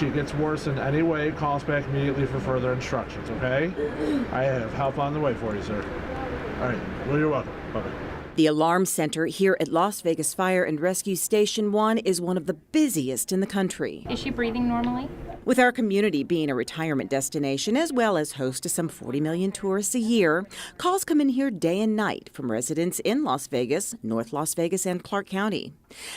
she gets worse in any way, call us back immediately for further instructions, okay? I have help on the way for you, sir. All right, well, you're welcome. Bye-bye. The alarm center here at Las Vegas Fire and Rescue Station 1 is one of the busiest in the country. Is she breathing normally? With our community being a retirement destination as well as host to some 40 million tourists a year, calls come in here day and night from residents in Las Vegas, North Las Vegas, and Clark County.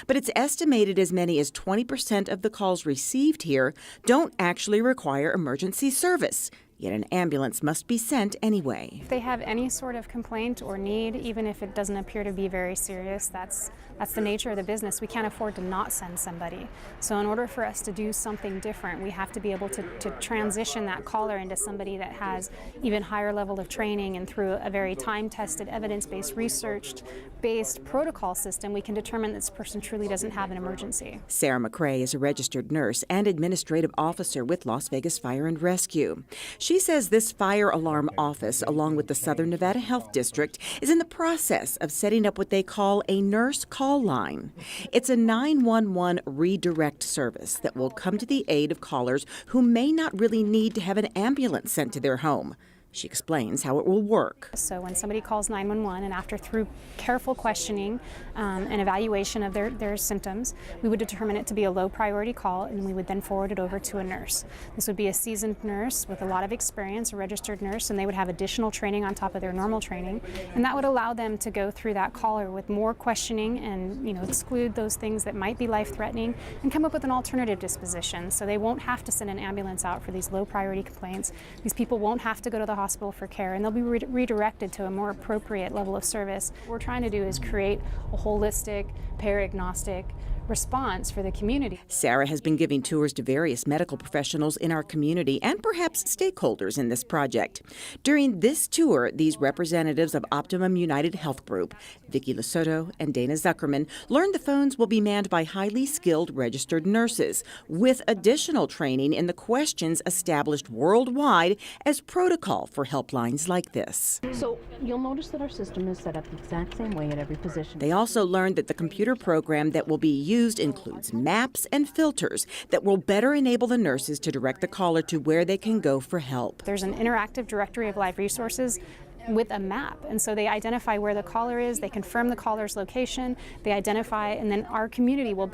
But it's estimated as many as 20% of the calls received here don't actually require emergency service. Yet an ambulance must be sent anyway. If they have any sort of complaint or need, even if it doesn't appear to be very serious, that's the nature of the business. We can't afford to not send somebody. So in order for us to do something different, we have to be able to transition that caller into somebody that has even higher level of training, and through a very time-tested, evidence-based, research-based protocol system, we can determine this person truly doesn't have an emergency. Sarah McRae is a registered nurse and administrative officer with Las Vegas Fire and Rescue. She says this fire alarm office, along with the Southern Nevada Health District, is in the process of setting up what they call a nurse call line. It's a 911 redirect service that will come to the aid of callers who may not really need to have an ambulance sent to their home. She explains how it will work. So when somebody calls 911, and after through careful questioning and evaluation of their symptoms, we would determine it to be a low priority call, and we would then forward it over to a nurse. This would be a seasoned nurse with a lot of experience, a registered nurse, and they would have additional training on top of their normal training, and that would allow them to go through that caller with more questioning and exclude those things that might be life-threatening and come up with an alternative disposition. So they won't have to send an ambulance out for these low priority complaints. These people won't have to go to the hospital for care, and they'll be redirected to a more appropriate level of service. What we're trying to do is create a holistic, payer-agnostic response for the community. Sarah has been giving tours to various medical professionals in our community and perhaps stakeholders in this project. During this tour, these representatives of Optimum United Health Group, Vicki Lesoto and Dana Zuckerman, learned the phones will be manned by highly skilled registered nurses with additional training in the questions established worldwide as protocol for helplines like this. So you'll notice that our system is set up the exact same way at every position. They also learned that the computer program that will be used includes maps and filters that will better enable the nurses to direct the caller to where they can go for help. There's an interactive directory of live resources with a map, and so they identify where the caller is, they confirm the caller's location, they identify, and then our community will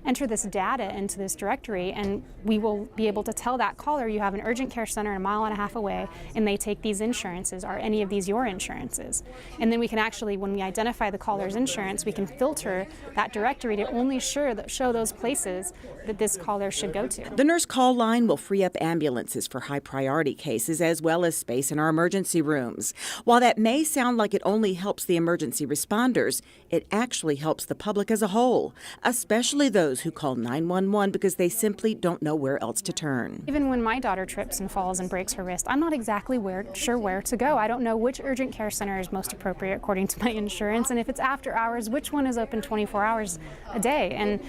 enter this data into this directory, and we will be able to tell that caller, you have an urgent care center a mile and a half away, and they take these insurances. Are any of these your insurances? And then we can actually, when we identify the caller's insurance, we can filter that directory to only show those places that this caller should go to. The nurse call line will free up ambulances for high priority cases as well as space in our emergency rooms. While that may sound like it only helps the emergency responders, it actually helps the public as a whole, especially those who call 911 because they simply don't know where else to turn. Even when my daughter trips and falls and breaks her wrist, I'm not exactly sure where to go. I don't know which urgent care center is most appropriate according to my insurance, and if it's after hours, which one is open 24 hours a day.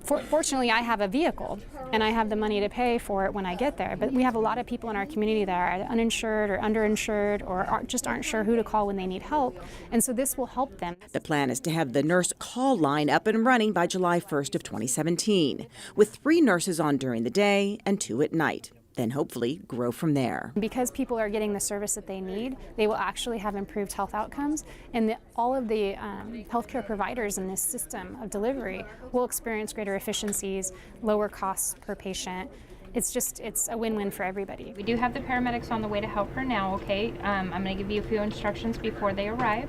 Fortunately, I have a vehicle, and I have the money to pay for it when I get there. But we have a lot of people in our community that are uninsured or underinsured or just aren't sure who to call when they need help, and so this will help them. The plan is to have the nurse call line up and running by July 1st of 2017, with 3 nurses on during the day and 2 at night. Then hopefully grow from there. Because people are getting the service that they need, they will actually have improved health outcomes, and all of the healthcare providers in this system of delivery will experience greater efficiencies, lower costs per patient. It's a win-win for everybody. We do have the paramedics on the way to help her now, okay? I'm going to give you a few instructions before they arrive.